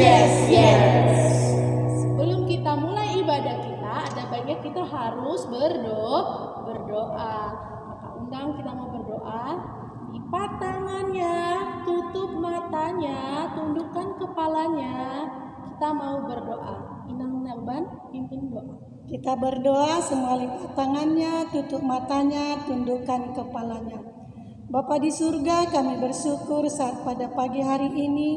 yes, yes. Sebelum kita mulai ibadah kita, ada baiknya kita harus berdoa. Maka undang kita mau berdoa. Lipat tangannya, tutup matanya, tundukkan kepalanya. Kita mau berdoa. Inang Naban, pimpin doa. Kita berdoa, semua lipat tangannya, tutup matanya, tundukkan kepalanya. Bapa di surga, kami bersyukur saat pada pagi hari ini,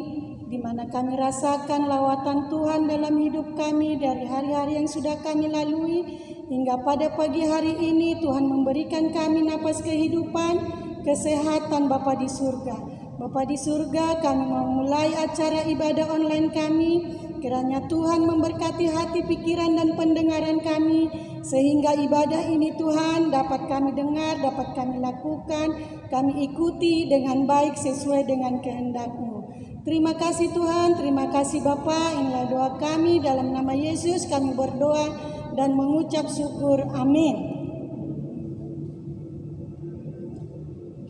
di mana kami rasakan lawatan Tuhan dalam hidup kami dari hari-hari yang sudah kami lalui, hingga pada pagi hari ini Tuhan memberikan kami napas kehidupan, kesehatan Bapa di surga. Bapa di surga, kami mau mulai acara ibadah online kami. Kiranya Tuhan memberkati hati, pikiran, dan pendengaran kami, sehingga ibadah ini Tuhan dapat kami dengar, dapat kami lakukan, kami ikuti dengan baik sesuai dengan kehendak-Mu. Terima kasih Tuhan, terima kasih Bapa. Inilah doa kami, dalam nama Yesus kami berdoa dan mengucap syukur. Amin.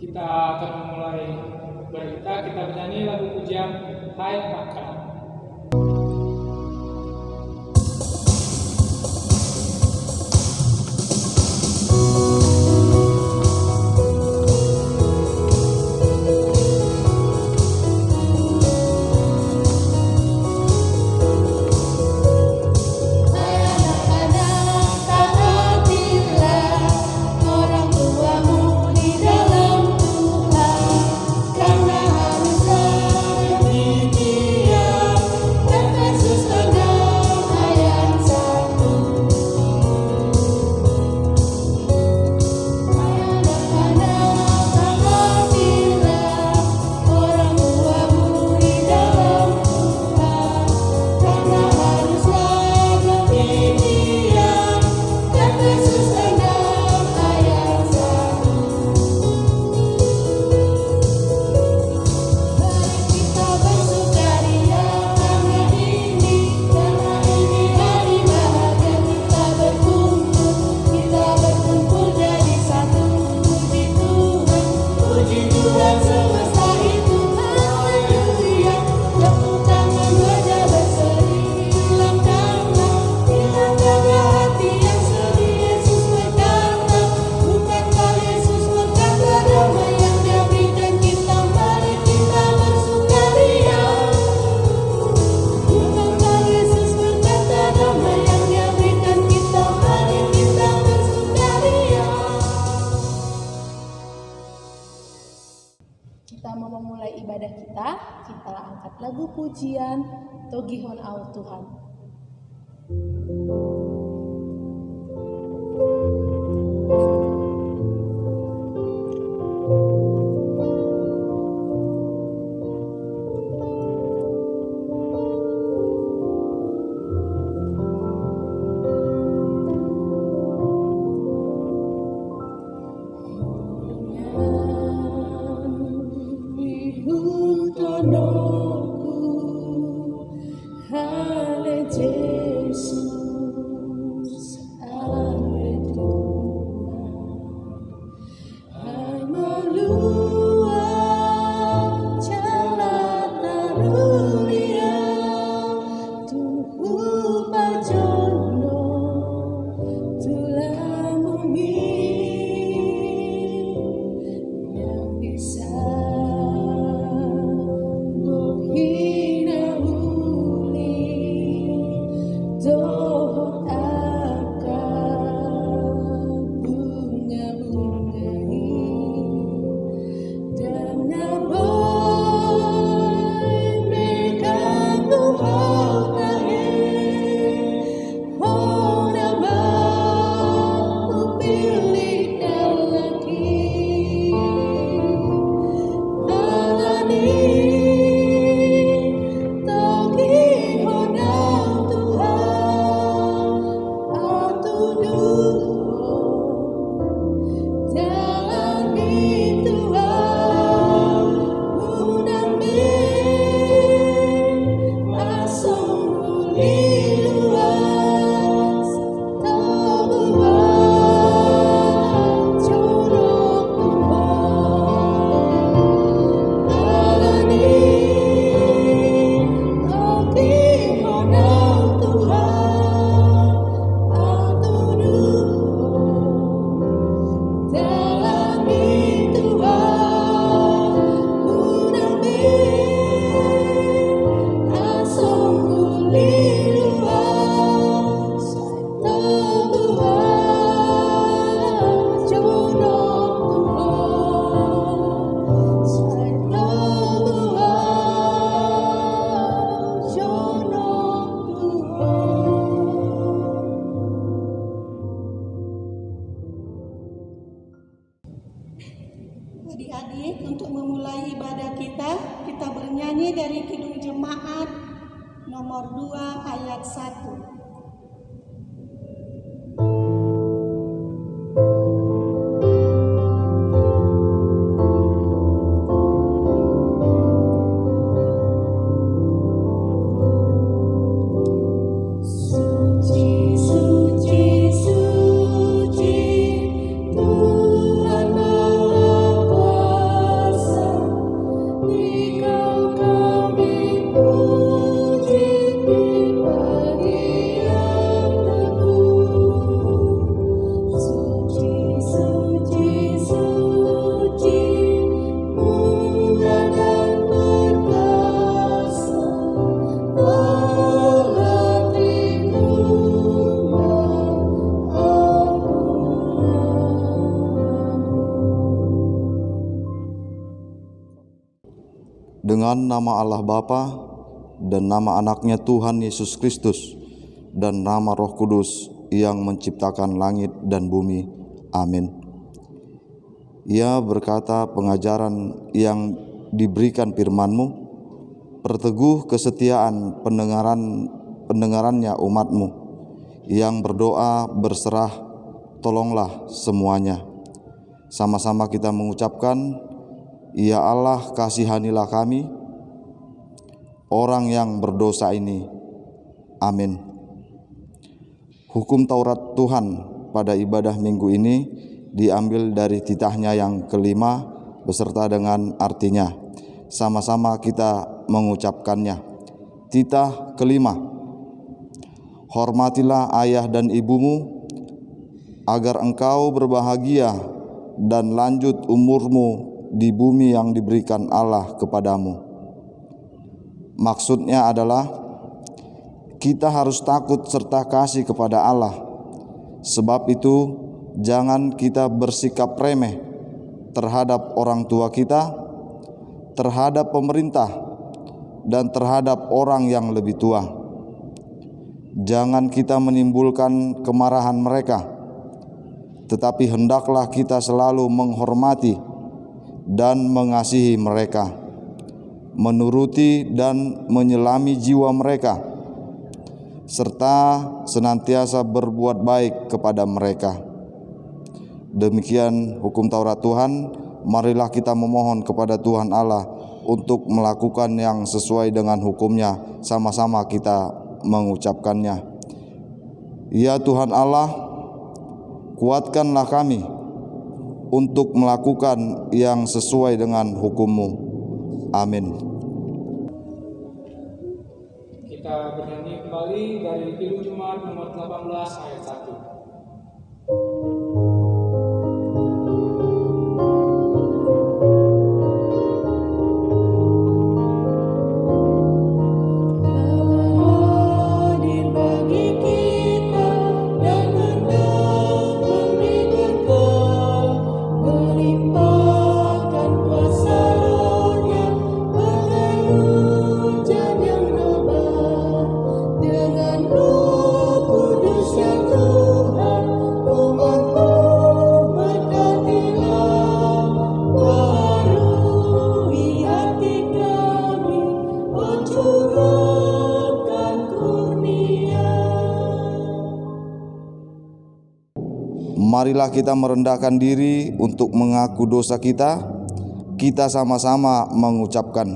Kita akan memulai ibadah kita bernyanyi lagu pujian Hai Makanan. Kita mau memulai ibadah kita angkat lagu pujian Togihon Au Tuhan. Hale Yesus nomor 2 ayat 1. Dengan nama Allah Bapa dan nama anaknya Tuhan Yesus Kristus dan nama Roh Kudus yang menciptakan langit dan bumi. Amin. Ia berkata pengajaran yang diberikan firman-Mu, perteguh kesetiaan pendengarannya umat-Mu, yang berdoa berserah, tolonglah semuanya. Sama-sama kita mengucapkan, Ya Allah, kasihanilah kami, orang yang berdosa ini. Amin. Hukum Taurat Tuhan pada ibadah minggu ini diambil dari titahnya yang kelima beserta dengan artinya. Sama-sama kita mengucapkannya. Titah kelima. Hormatilah ayah dan ibumu, agar engkau berbahagia dan lanjut umurmu di bumi yang diberikan Allah kepadamu. Maksudnya adalah kita harus takut serta kasih kepada Allah. Sebab itu jangan kita bersikap remeh terhadap orang tua kita, terhadap pemerintah, dan terhadap orang yang lebih tua. Jangan kita menimbulkan kemarahan mereka, tetapi hendaklah kita selalu menghormati dan mengasihi mereka, menuruti dan menyelami jiwa mereka, serta senantiasa berbuat baik kepada mereka. Demikian hukum Taurat Tuhan. Marilah kita memohon kepada Tuhan Allah untuk melakukan yang sesuai dengan hukumnya. Sama-sama kita mengucapkannya. Ya Tuhan Allah, kuatkanlah kami untuk melakukan yang sesuai dengan hukum-Mu. Amin. Kita bernyanyi kembali dari Kidung Jemaat nomor 18 ayat 1. Marilah kita merendahkan diri untuk mengaku dosa kita. Kita sama-sama mengucapkan,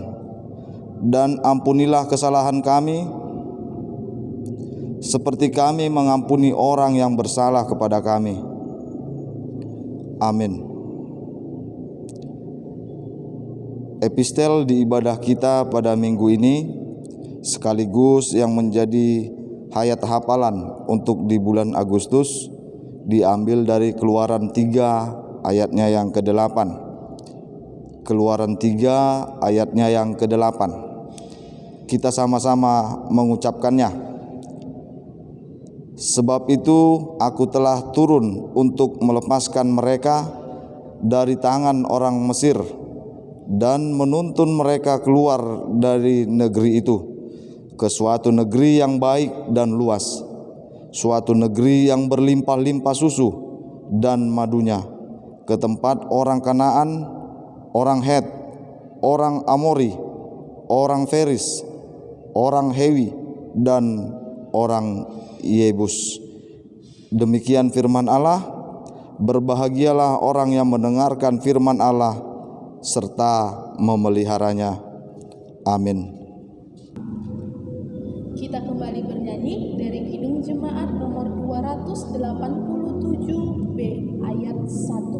dan ampunilah kesalahan kami, seperti kami mengampuni orang yang bersalah kepada kami. Amin. Epistel di ibadah kita pada minggu ini sekaligus yang menjadi hayat hafalan untuk di bulan Agustus diambil dari Keluaran 3 ayatnya yang ke-8. Keluaran 3 ayatnya yang ke-8. Kita sama-sama mengucapkannya. Sebab itu aku telah turun untuk melepaskan mereka dari tangan orang Mesir dan menuntun mereka keluar dari negeri itu ke suatu negeri yang baik dan luas, suatu negeri yang berlimpah-limpah susu dan madunya, ke tempat orang Kanaan, orang Het, orang Amori, orang Feris, orang Hewi, dan orang Yebus. Demikian firman Allah. Berbahagialah orang yang mendengarkan firman Allah serta memeliharanya. Amin. Kita kembali bernyanyi dari Kidung Jemaat nomor 287B ayat 1.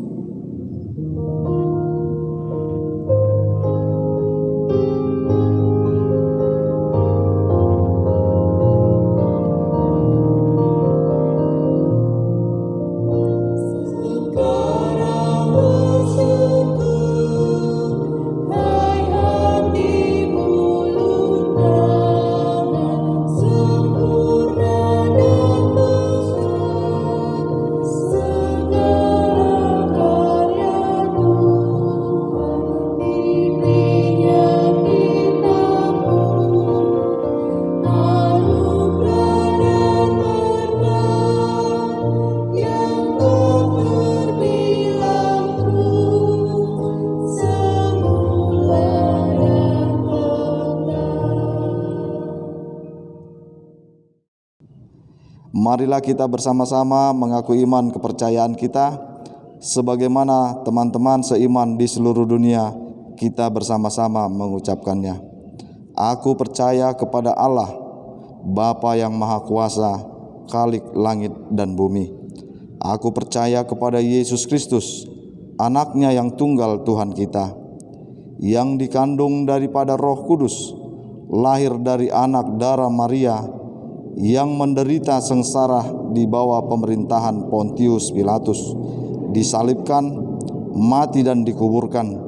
Marilah kita bersama-sama mengaku iman kepercayaan kita sebagaimana teman-teman seiman di seluruh dunia kita bersama-sama mengucapkannya. Aku percaya kepada Allah, Bapa yang Maha Kuasa, Khalik langit dan bumi. Aku percaya kepada Yesus Kristus, Anaknya yang tunggal Tuhan kita, yang dikandung daripada Roh Kudus, lahir dari anak darah Maria, yang menderita sengsara di bawah pemerintahan Pontius Pilatus, disalibkan, mati dan dikuburkan,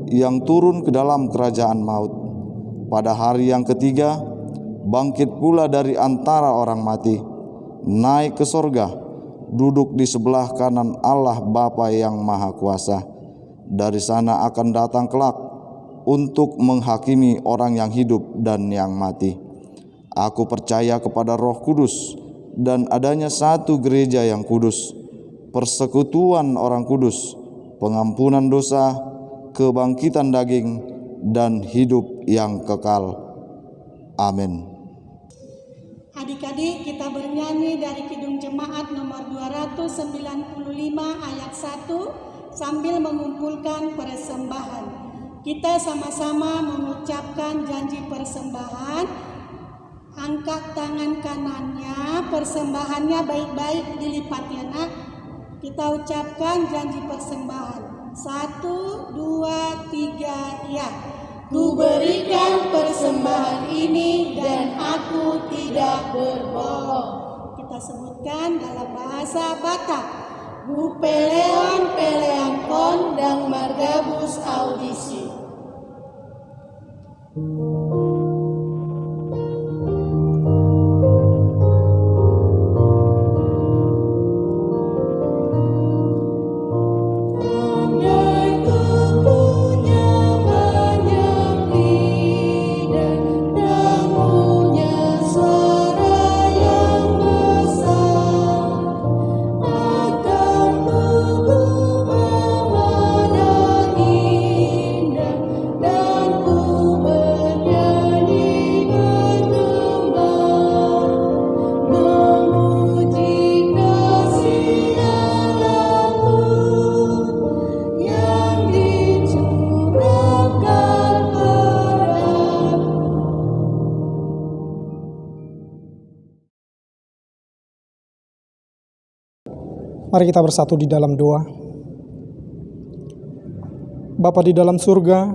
yang turun ke dalam kerajaan maut. Pada hari yang ketiga, bangkit pula dari antara orang mati, naik ke sorga, duduk di sebelah kanan Allah Bapa yang Maha Kuasa. Dari sana akan datang kelak untuk menghakimi orang yang hidup dan yang mati. Aku percaya kepada Roh Kudus dan adanya satu gereja yang kudus, persekutuan orang kudus, pengampunan dosa, kebangkitan daging, dan hidup yang kekal. Amin. Adik-adik, kita bernyanyi dari Kidung Jemaat nomor 295 ayat 1 sambil mengumpulkan persembahan. Kita sama-sama mengucapkan janji persembahan. Angkat tangan kanannya, persembahannya baik-baik dilipat ya nak. Kita ucapkan janji persembahan. 1, 2, 3, ya. Ku berikan persembahan ini dan aku tidak berbohong. Kita sebutkan dalam bahasa Batak. Bu peleon peleang kondang margabus audisi. Mari kita bersatu di dalam doa. Bapa di dalam surga,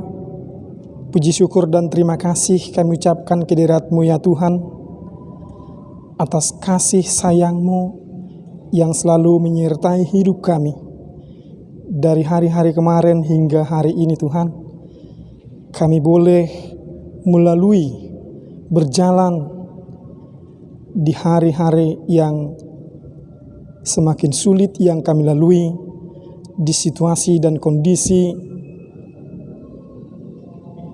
puji syukur dan terima kasih kami ucapkan kehadirat-Mu ya Tuhan, atas kasih sayang-Mu yang selalu menyertai hidup kami. Dari hari-hari kemarin hingga hari ini Tuhan, kami boleh melalui, berjalan di hari-hari yang semakin sulit yang kami lalui, di situasi dan kondisi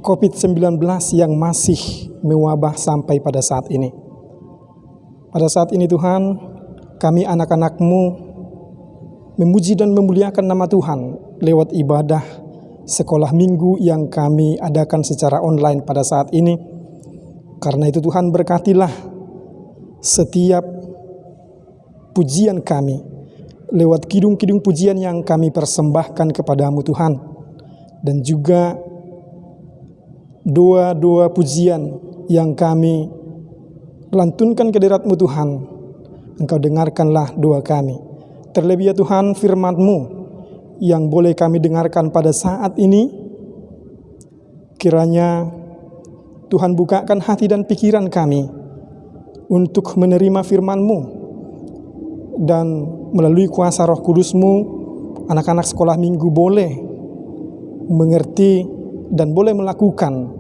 COVID-19 yang masih mewabah sampai pada saat ini. Pada saat ini Tuhan, kami anak-anak-Mu memuji dan memuliakan nama Tuhan lewat ibadah sekolah minggu yang kami adakan secara online pada saat ini. Karena itu Tuhan berkatilah setiap pujian kami, lewat kidung-kidung pujian yang kami persembahkan kepadamu Tuhan, dan juga doa-doa pujian yang kami lantunkan ke hadirat-Mu Tuhan. Engkau dengarkanlah doa kami. Terlebih ya Tuhan, firman-Mu yang boleh kami dengarkan pada saat ini, kiranya Tuhan bukakan hati dan pikiran kami untuk menerima firman-Mu, dan melalui kuasa Roh Kudus-Mu, anak-anak sekolah minggu boleh mengerti dan boleh melakukan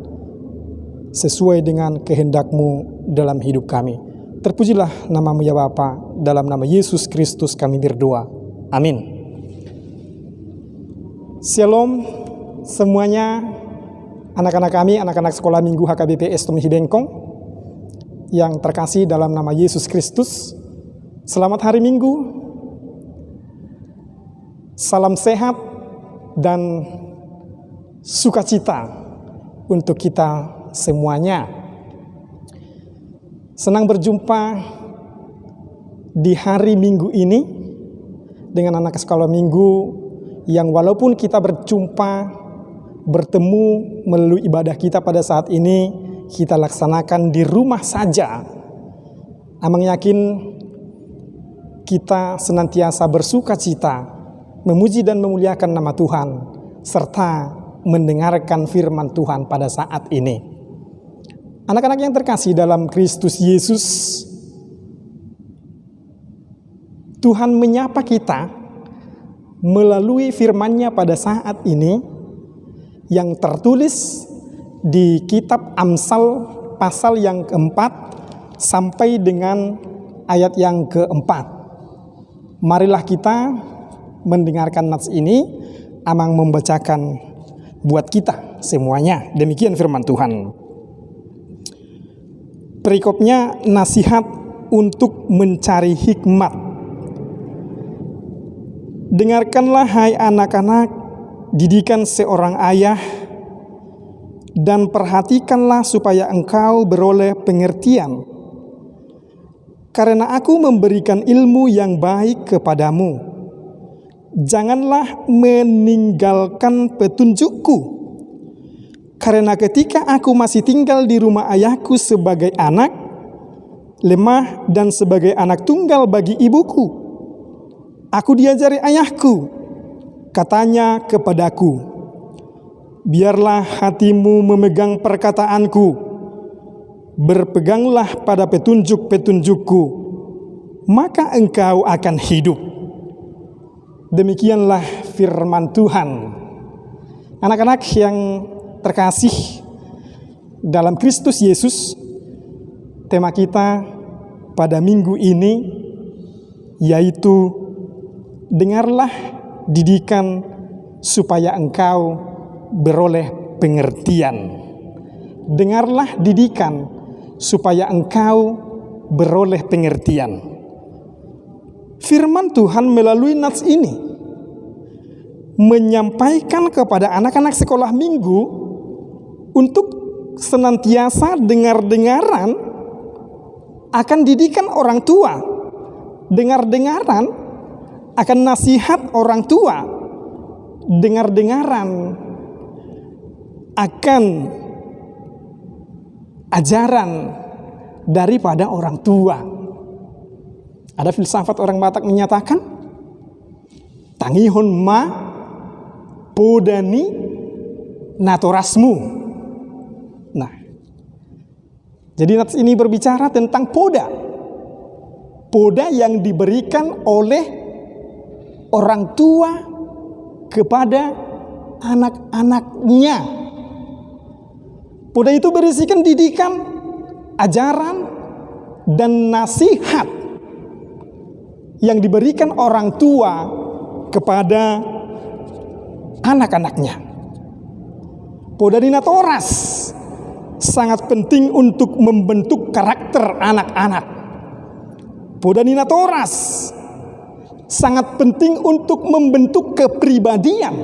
sesuai dengan kehendak-Mu dalam hidup kami. Terpujilah nama-Mu ya Bapa, dalam nama Yesus Kristus kami berdoa. Amin. Shalom semuanya, anak-anak kami, anak-anak sekolah minggu HKBP Estomihi Bengkong yang terkasih dalam nama Yesus Kristus. Selamat hari Minggu. Salam sehat dan sukacita untuk kita semuanya. Senang berjumpa di hari Minggu ini dengan anak sekolah minggu yang walaupun kita bertemu melalui ibadah kita pada saat ini, kita laksanakan di rumah saja. Amang yakin kita senantiasa bersukacita, memuji dan memuliakan nama Tuhan, serta mendengarkan firman Tuhan pada saat ini. Anak-anak yang terkasih dalam Kristus Yesus, Tuhan menyapa kita melalui firman-Nya pada saat ini yang tertulis di kitab Amsal pasal yang keempat sampai dengan ayat yang keempat. Marilah kita mendengarkan nats ini, Amang membacakan buat kita semuanya. Demikian firman Tuhan. Perikopnya nasihat untuk mencari hikmat. Dengarkanlah hai anak-anak didikan seorang ayah, dan perhatikanlah supaya engkau beroleh pengertian. Karena aku memberikan ilmu yang baik kepadamu. Janganlah meninggalkan petunjukku. Karena ketika aku masih tinggal di rumah ayahku sebagai anak, lemah dan sebagai anak tunggal bagi ibuku, aku diajari ayahku, katanya kepadaku, biarlah hatimu memegang perkataanku, berpeganglah pada petunjuk-petunjukku, maka engkau akan hidup. Demikianlah firman Tuhan. Anak-anak yang terkasih dalam Kristus Yesus, tema kita pada minggu ini yaitu dengarlah didikan supaya engkau beroleh pengertian. Dengarlah didikan supaya engkau beroleh pengertian. Firman Tuhan melalui nats ini menyampaikan kepada anak-anak sekolah minggu untuk senantiasa dengar-dengaran akan didikan orang tua, dengar-dengaran akan nasihat orang tua, dengar-dengaran akan ajaran daripada orang tua. Ada filsafat orang Batak menyatakan, tangihon ma podani natorasmu. Nah, jadi nats ini berbicara tentang poda. Poda yang diberikan oleh orang tua kepada anak-anaknya. Poda itu berisikan didikan, ajaran, dan nasihat yang diberikan orang tua kepada anak-anaknya. Poda dinatoras sangat penting untuk membentuk karakter anak-anak. Poda dinatoras sangat penting untuk membentuk kepribadian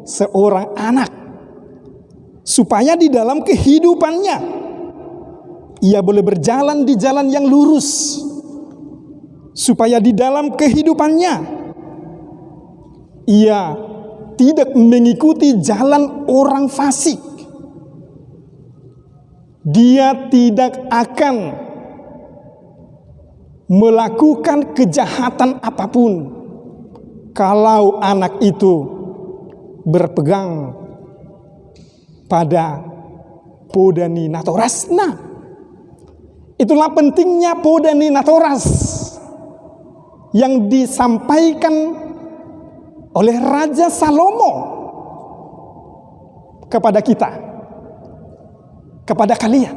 seorang anak, supaya di dalam kehidupannya ia boleh berjalan di jalan yang lurus, supaya di dalam kehidupannya ia tidak mengikuti jalan orang fasik. Dia tidak akan melakukan kejahatan apapun kalau anak itu berpegang pada Podani Natoras. Nah, itulah pentingnya Podani Natoras yang disampaikan oleh Raja Salomo kepada kita, kepada kalian,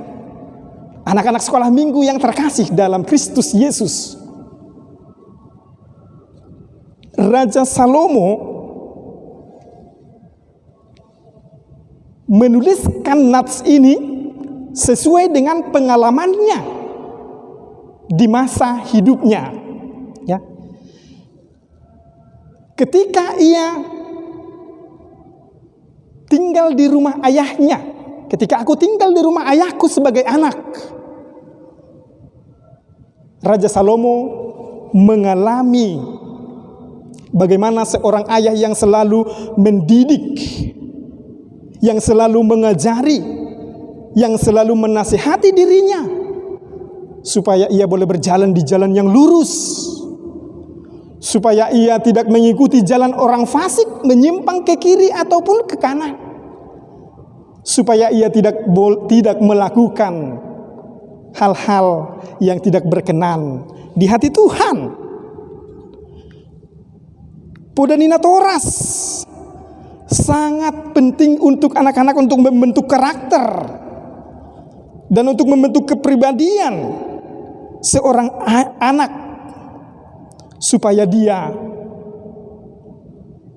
anak-anak sekolah minggu yang terkasih dalam Kristus Yesus. Raja Salomo menuliskan nats ini sesuai dengan pengalamannya di masa hidupnya, ya. Ketika ia tinggal di rumah ayahnya, ketika aku tinggal di rumah ayahku sebagai anak, Raja Salomo mengalami bagaimana seorang ayah yang selalu mendidik, yang selalu mengajari, yang selalu menasihati dirinya supaya ia boleh berjalan di jalan yang lurus, supaya ia tidak mengikuti jalan orang fasik, menyimpang ke kiri ataupun ke kanan, supaya ia tidak melakukan hal-hal yang tidak berkenan di hati Tuhan. Podani Natoras sangat penting untuk anak-anak, untuk membentuk karakter dan untuk membentuk kepribadian seorang anak, supaya dia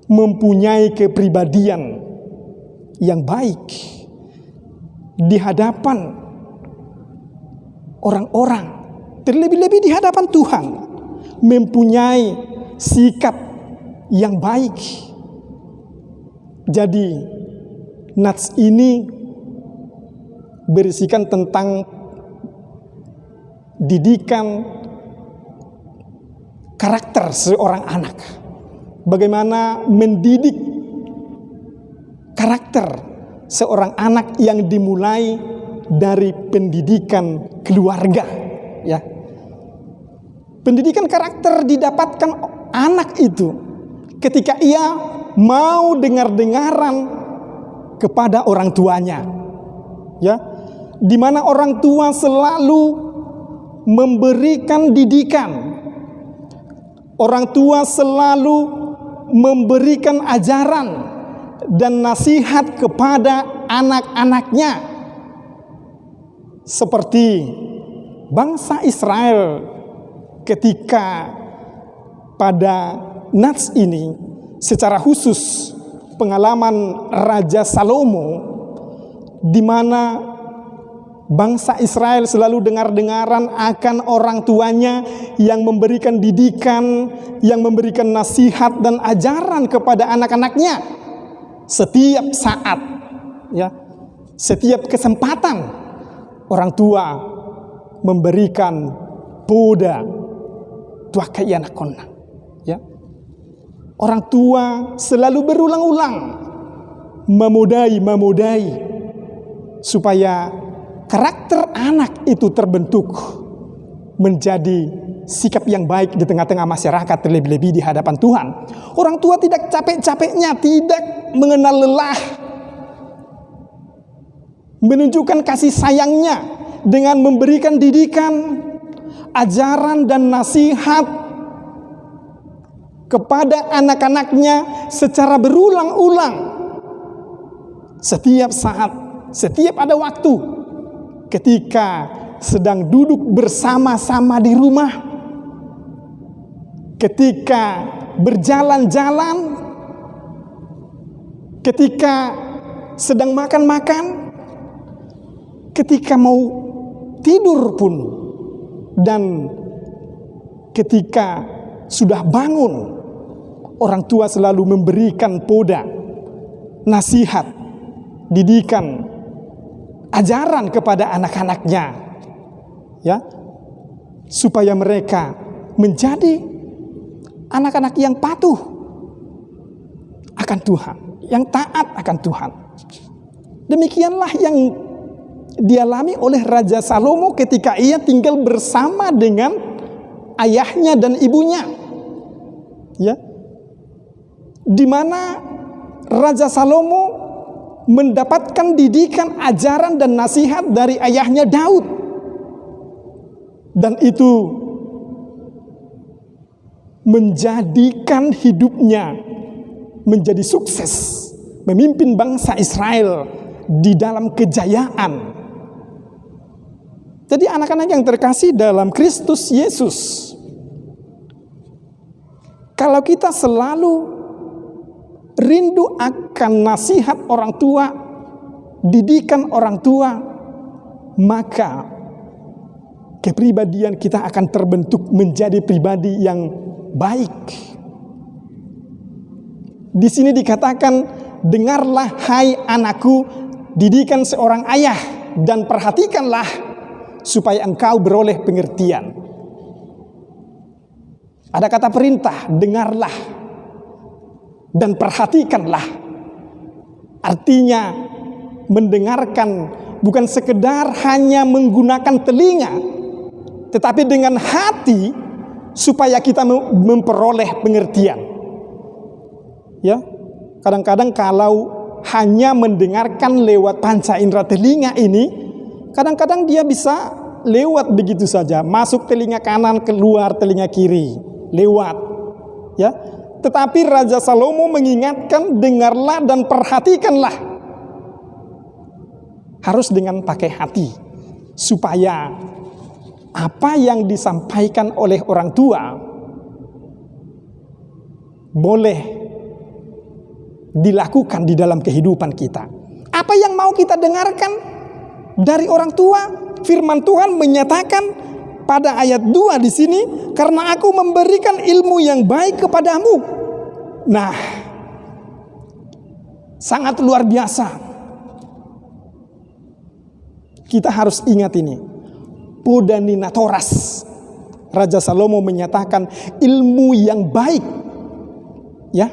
mempunyai kepribadian yang baik di hadapan orang-orang, terlebih-lebih di hadapan Tuhan, mempunyai sikap yang baik. Jadi nats ini berisikan tentang didikan karakter seorang anak. Bagaimana mendidik karakter seorang anak yang dimulai dari pendidikan keluarga, ya. Pendidikan karakter didapatkan anak itu ketika ia mau dengar-dengaran kepada orang tuanya, ya, di mana orang tua selalu memberikan didikan, orang tua selalu memberikan ajaran dan nasihat kepada anak-anaknya, seperti bangsa Israel ketika pada nats ini. Secara khusus pengalaman Raja Salomo, di mana bangsa Israel selalu dengar-dengaran akan orang tuanya yang memberikan didikan, yang memberikan nasihat dan ajaran kepada anak-anaknya setiap saat, ya, setiap kesempatan orang tua memberikan poda tua kaya anak kona, ya. Orang tua selalu berulang-ulang memudai supaya karakter anak itu terbentuk menjadi sikap yang baik di tengah-tengah masyarakat, terlebih-lebih di hadapan Tuhan. Orang tua tidak capek-capeknya, tidak mengenal lelah, menunjukkan kasih sayangnya dengan memberikan didikan, ajaran dan nasihat kepada anak-anaknya secara berulang-ulang, setiap saat, setiap ada waktu, ketika sedang duduk bersama-sama di rumah, ketika berjalan-jalan, ketika sedang makan-makan, ketika mau tidur pun, dan ketika sudah bangun, orang tua selalu memberikan poda, nasihat, didikan, ajaran kepada anak-anaknya ya, supaya mereka menjadi anak-anak yang patuh akan Tuhan, yang taat akan Tuhan. Demikianlah yang dialami oleh Raja Salomo ketika ia tinggal bersama dengan ayahnya dan ibunya, ya, di mana Raja Salomo mendapatkan didikan, ajaran dan nasihat dari ayahnya Daud, dan itu menjadikan hidupnya menjadi sukses, memimpin bangsa Israel di dalam kejayaan. Jadi anak-anak yang terkasih dalam Kristus Yesus, kalau kita selalu rindu akan nasihat orang tua, didikan orang tua, maka kepribadian kita akan terbentuk menjadi pribadi yang baik. Di sini dikatakan, dengarlah hai anakku, didikan seorang ayah dan perhatikanlah supaya engkau beroleh pengertian. Ada kata perintah, dengarlah dan perhatikanlah. Artinya mendengarkan bukan sekedar hanya menggunakan telinga, tetapi dengan hati supaya kita memperoleh pengertian. Ya, kadang-kadang kalau hanya mendengarkan lewat panca indera telinga ini, kadang-kadang dia bisa lewat begitu saja, masuk telinga kanan, keluar telinga kiri, lewat. Ya, tetapi Raja Salomo mengingatkan, dengarlah dan perhatikanlah. Harus dengan pakai hati, supaya apa yang disampaikan oleh orang tua boleh dilakukan di dalam kehidupan kita. Apa yang mau kita dengarkan dari orang tua? Firman Tuhan menyatakan pada ayat 2 di sini, karena aku memberikan ilmu yang baik kepadamu. Nah, sangat luar biasa. Kita harus ingat ini. Podanina Toras. Raja Salomo menyatakan ilmu yang baik. Ya.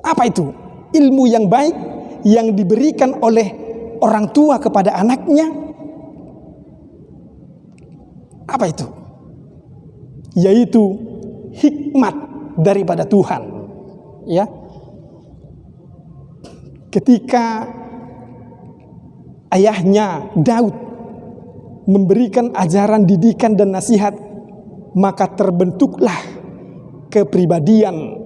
Apa itu? Ilmu yang baik yang diberikan oleh orang tua kepada anaknya. Apa itu? Yaitu hikmat daripada Tuhan. Ya. Ketika ayahnya Daud memberikan ajaran, didikan dan nasihat, maka terbentuklah kepribadian,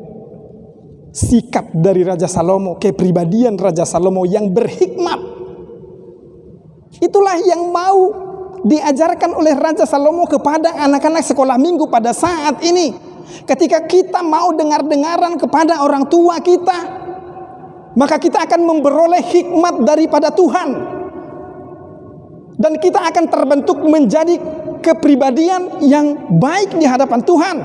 sikap dari Raja Salomo, kepribadian Raja Salomo yang berhikmat. Itulah yang mau diajarkan oleh Raja Salomo kepada anak-anak sekolah minggu pada saat ini. Ketika kita mau dengar-dengaran kepada orang tua kita, maka kita akan memperoleh hikmat daripada Tuhan. Dan kita akan terbentuk menjadi kepribadian yang baik di hadapan Tuhan.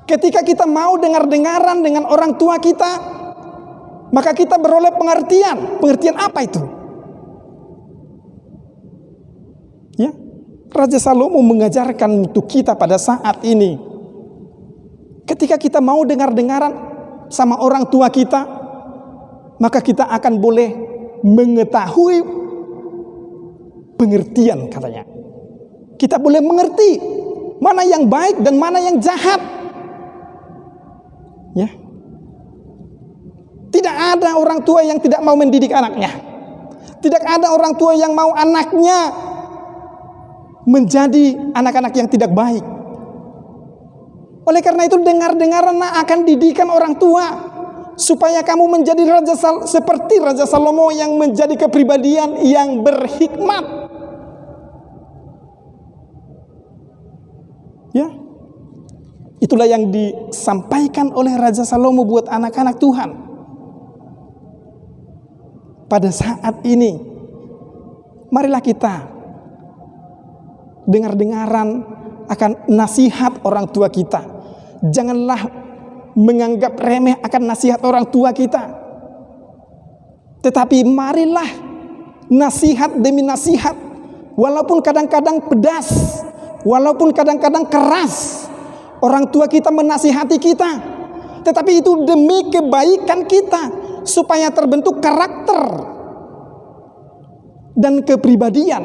Ketika kita mau dengar-dengaran dengan orang tua kita, maka kita beroleh pengertian. Pengertian apa itu? Ya, Raja Salomo mengajarkan untuk kita pada saat ini. Ketika kita mau dengar-dengaran sama orang tua kita, maka kita akan boleh mengetahui pengertian, katanya. Kita boleh mengerti mana yang baik dan mana yang jahat. Ya. Tidak ada orang tua yang tidak mau mendidik anaknya. Tidak ada orang tua yang mau anaknya menjadi anak-anak yang tidak baik. Oleh karena itu, dengar-dengaran akan didikan orang tua, supaya kamu menjadi seperti Raja Salomo yang menjadi kepribadian yang berhikmat. Ya, itulah yang disampaikan oleh Raja Salomo buat anak-anak Tuhan. Pada saat ini, marilah kita dengar-dengaran akan nasihat orang tua kita. Janganlah menganggap remeh akan nasihat orang tua kita. Tetapi marilah nasihat demi nasihat walaupun kadang-kadang pedas, walaupun kadang-kadang keras, orang tua kita menasihati kita, tetapi itu demi kebaikan kita, supaya terbentuk karakter dan kepribadian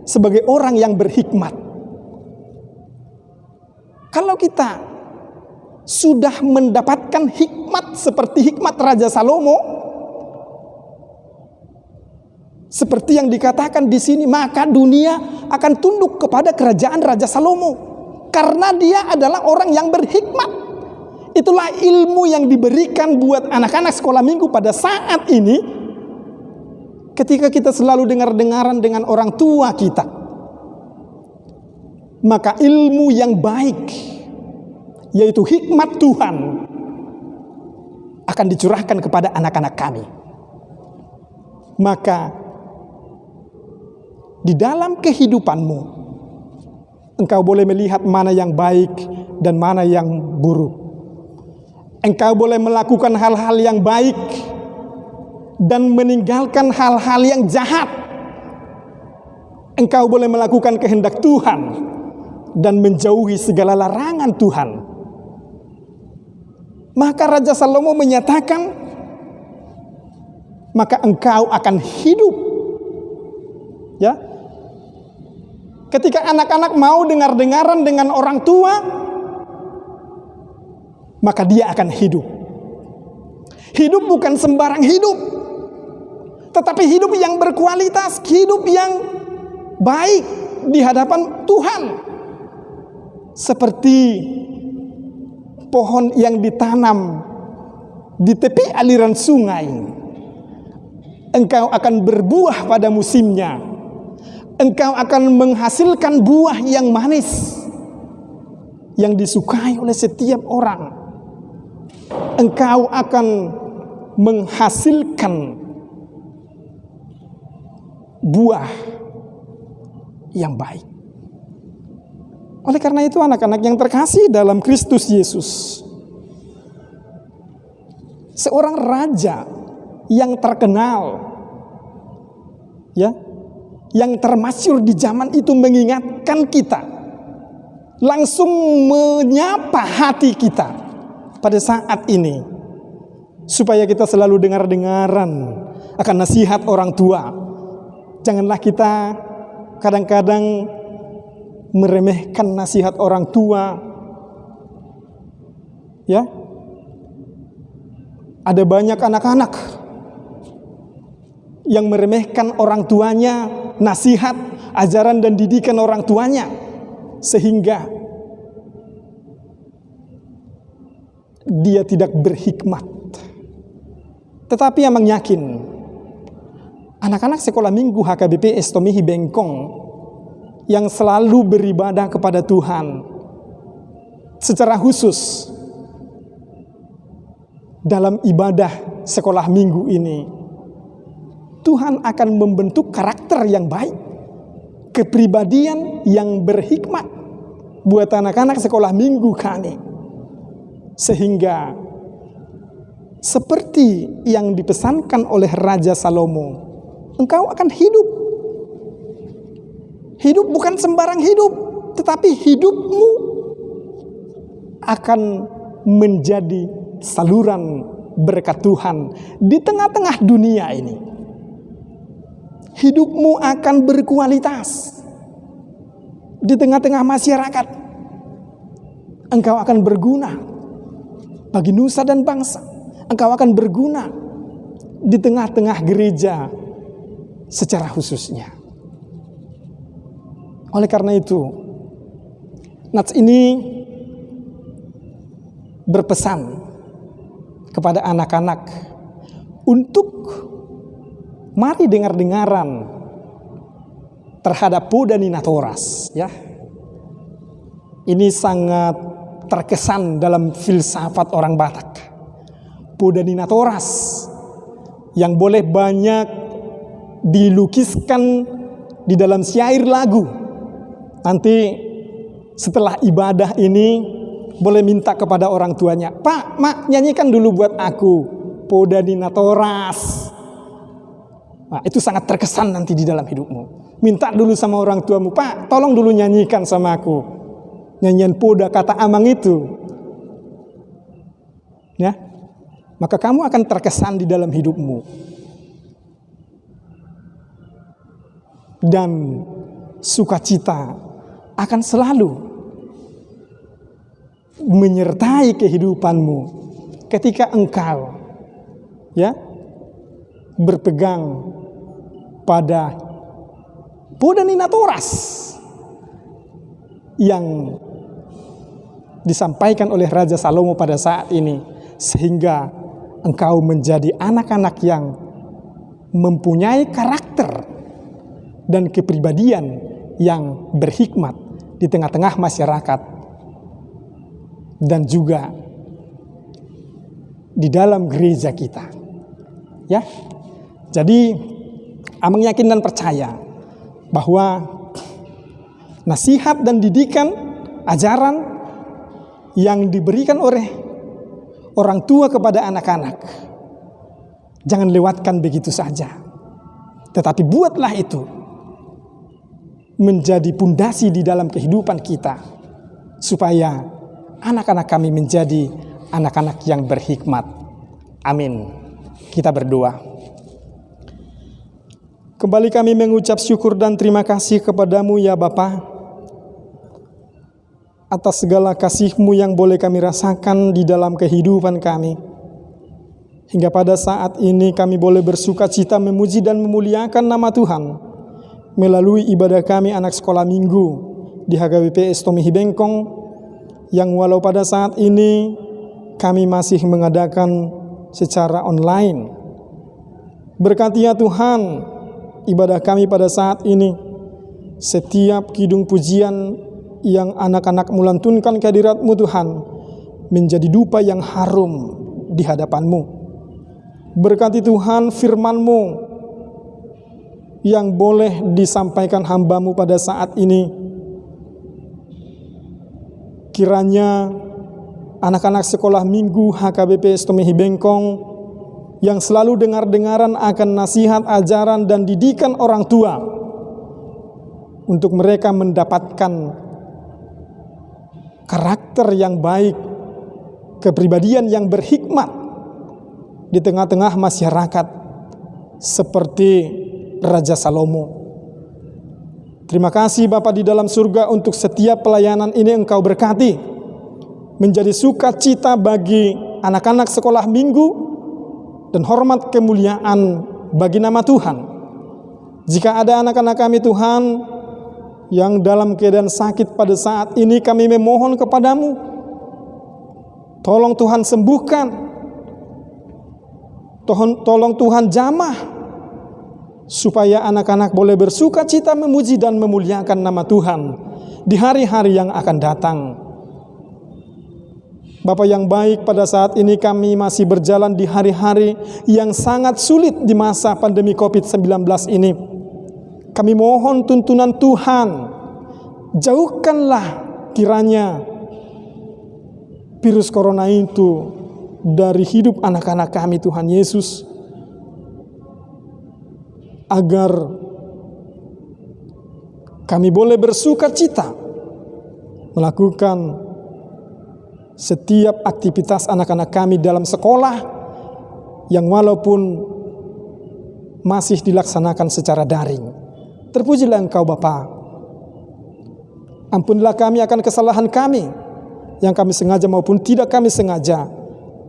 sebagai orang yang berhikmat. Kalau kita sudah mendapatkan hikmat seperti hikmat Raja Salomo, seperti yang dikatakan di sini, maka dunia akan tunduk kepada kerajaan Raja Salomo, karena dia adalah orang yang berhikmat. Itulah ilmu yang diberikan buat anak-anak sekolah minggu pada saat ini, ketika kita selalu dengar-dengaran dengan orang tua kita. Maka ilmu yang baik, yaitu hikmat Tuhan, akan dicurahkan kepada anak-anak kami. Maka di dalam kehidupanmu, engkau boleh melihat mana yang baik dan mana yang buruk. Engkau boleh melakukan hal-hal yang baik dan meninggalkan hal-hal yang jahat. Engkau boleh melakukan kehendak Tuhan dan menjauhi segala larangan Tuhan. Maka Raja Salomo menyatakan, maka engkau akan hidup. Ya, ketika anak-anak mau dengar-dengaran dengan orang tua, maka dia akan hidup. Hidup bukan sembarang hidup, tetapi hidup yang berkualitas, hidup yang baik di hadapan Tuhan. Seperti pohon yang ditanam di tepi aliran sungai, engkau akan berbuah pada musimnya. Engkau akan menghasilkan buah yang manis, yang disukai oleh setiap orang. Engkau akan menghasilkan buah yang baik. Oleh karena itu, anak-anak yang terkasih dalam Kristus Yesus, seorang raja yang terkenal, ya, yang termasyhur di zaman itu mengingatkan kita, langsung menyapa hati kita pada saat ini, supaya kita selalu dengar-dengaran akan nasihat orang tua. Janganlah kita kadang-kadang meremehkan nasihat orang tua. Ya, ada banyak anak-anak yang meremehkan orang tuanya, nasihat, ajaran dan didikan orang tuanya, sehingga dia tidak berhikmat. Tetapi yang yakin, anak-anak sekolah minggu HKBP Estomihi Bengkong yang selalu beribadah kepada Tuhan secara khusus dalam ibadah sekolah minggu ini, Tuhan akan membentuk karakter yang baik, kepribadian yang berhikmat buat anak-anak sekolah minggu kami, sehingga seperti yang dipesankan oleh Raja Salomo, engkau akan hidup. Hidup bukan sembarang hidup, tetapi hidupmu akan menjadi saluran berkat Tuhan di tengah-tengah dunia ini. Hidupmu akan berkualitas di tengah-tengah masyarakat. Engkau akan berguna bagi nusa dan bangsa. Engkau akan berguna di tengah-tengah gereja secara khususnya. Oleh karena itu, Nats ini berpesan kepada anak-anak untuk mari dengar-dengaran terhadap Poda Nina Toras, ya. Ini sangat terkesan dalam filsafat orang Batak. Poda Nina Toras yang boleh banyak dilukiskan di dalam syair lagu. Nanti setelah ibadah ini boleh minta kepada orang tuanya, Pak, Mak, nyanyikan dulu buat aku Poda Nina Toras. Nah, itu sangat terkesan nanti di dalam hidupmu. Minta dulu sama orang tuamu, Pak, tolong dulu nyanyikan sama aku nyanyian Poda Kata Amang itu. Ya, maka kamu akan terkesan di dalam hidupmu. Dan sukacita akan selalu menyertai kehidupanmu ketika engkau berpegang pada Poda Nina Toras yang disampaikan oleh Raja Salomo pada saat ini, sehingga engkau menjadi anak-anak yang mempunyai karakter dan kepribadian yang berhikmat di tengah-tengah masyarakat dan juga di dalam gereja kita. Ya. Jadi Amang yakin dan percaya bahwa nasihat dan didikan, ajaran yang diberikan oleh orang tua kepada anak-anak jangan lewatkan begitu saja, tetapi buatlah itu menjadi pondasi di dalam kehidupan kita, supaya anak-anak kami menjadi anak-anak yang berhikmat. Amin. Kita berdoa. Kembali kami mengucap syukur dan terima kasih kepadamu ya Bapa, atas segala kasih-Mu yang boleh kami rasakan di dalam kehidupan kami. Hingga pada saat ini kami boleh bersuka cita memuji dan memuliakan nama Tuhan melalui ibadah kami anak sekolah minggu di HKBP Estomihi Bengkong, yang walau pada saat ini kami masih mengadakan secara online. Berkati ya Tuhan ibadah kami pada saat ini. Setiap kidung pujian yang anak-anak melantunkan kehadirat-Mu Tuhan menjadi dupa yang harum di hadapan-Mu. Berkati Tuhan firman-Mu yang boleh disampaikan hamba-Mu pada saat ini. Kiranya anak-anak sekolah minggu HKBP Estomihi Bengkong yang selalu dengar-dengaran akan nasihat, ajaran, dan didikan orang tua, untuk mereka mendapatkan karakter yang baik, kepribadian yang berhikmat di tengah-tengah masyarakat seperti Raja Salomo. Terima kasih Bapa di dalam surga, untuk setiap pelayanan ini Engkau berkati, menjadi sukacita bagi anak-anak sekolah minggu dan hormat kemuliaan bagi nama Tuhan. Jika ada anak-anak kami Tuhan yang dalam keadaan sakit pada saat ini, kami memohon kepadamu, tolong Tuhan sembuhkan, tolong Tuhan jamah, supaya anak-anak boleh bersuka cita memuji dan memuliakan nama Tuhan di hari-hari yang akan datang. Bapa yang baik, pada saat ini kami masih berjalan di hari-hari yang sangat sulit di masa pandemi COVID-19 ini. Kami mohon tuntunan Tuhan, jauhkanlah kiranya virus corona itu dari hidup anak-anak kami Tuhan Yesus, agar kami boleh bersuka cita melakukan setiap aktivitas anak-anak kami dalam sekolah yang walaupun masih dilaksanakan secara daring. Terpujilah Engkau Bapa. Ampunilah kami akan kesalahan kami yang kami sengaja maupun tidak kami sengaja,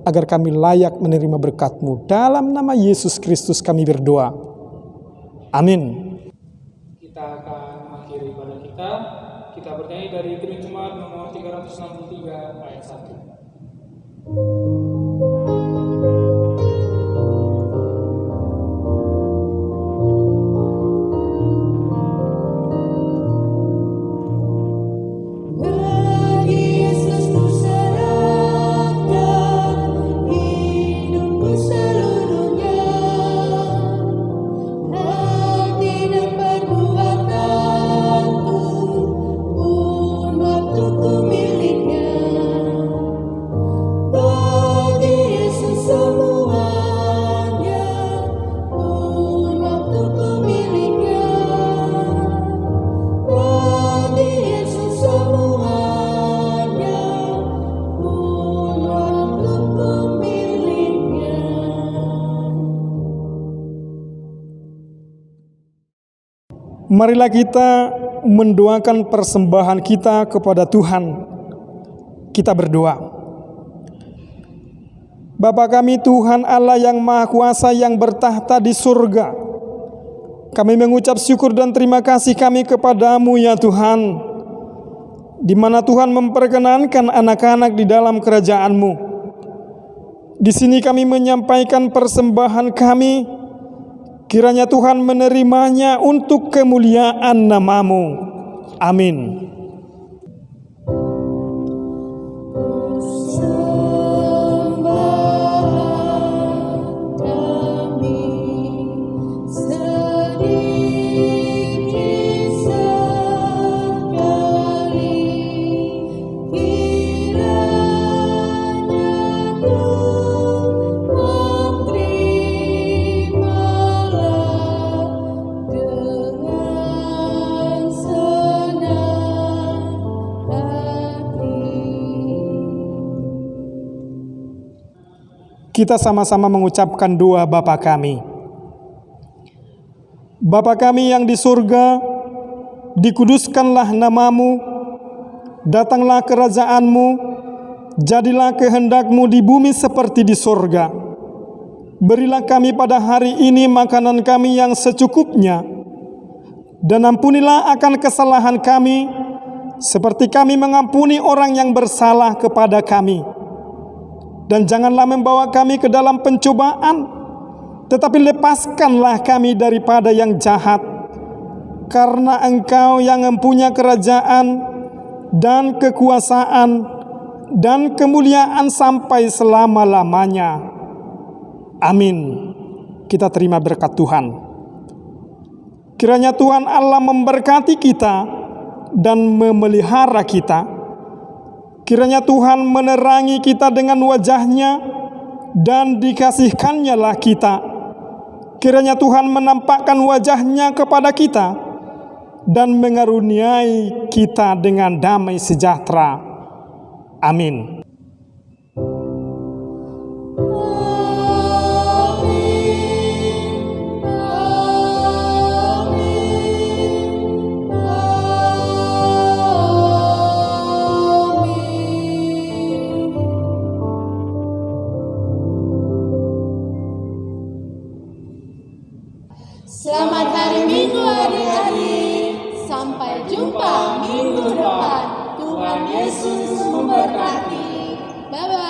agar kami layak menerima berkat-Mu. Dalam nama Yesus Kristus kami berdoa. Amin. Kita akan mengakhiri ibadah kita. Kita bernyanyi dari Kidung Jemaat nomor 363 ayat 1. Oh Marilah kita mendoakan persembahan kita kepada Tuhan. Kita berdoa. Bapa kami Tuhan Allah yang Maha Kuasa yang bertahta di surga, kami mengucap syukur dan terima kasih kami kepadamu ya Tuhan, di mana Tuhan memperkenankan anak-anak di dalam kerajaan-Mu. Di sini kami menyampaikan persembahan kami, kiranya Tuhan menerimanya untuk kemuliaan nama-Mu. Amin. Kita sama-sama mengucapkan doa Bapa kami. Bapa kami yang di surga, dikuduskanlah nama-Mu, datanglah kerajaan-Mu, jadilah kehendak-Mu di bumi seperti di surga. Berilah kami pada hari ini makanan kami yang secukupnya, dan ampunilah akan kesalahan kami, seperti kami mengampuni orang yang bersalah kepada kami. Dan janganlah membawa kami ke dalam pencobaan, tetapi lepaskanlah kami daripada yang jahat. Karena Engkau yang mempunyai kerajaan dan kekuasaan dan kemuliaan sampai selama-lamanya. Amin. Kita terima berkat Tuhan. Kiranya Tuhan Allah memberkati kita dan memelihara kita. Kiranya Tuhan menerangi kita dengan wajah-Nya dan dikasihkan-Nya lah kita. Kiranya Tuhan menampakkan wajah-Nya kepada kita dan mengaruniai kita dengan damai sejahtera. Amin. Selamat hari Minggu adik-adik. Sampai jumpa minggu depan. Tuhan Yesus memberkati. Bye-bye.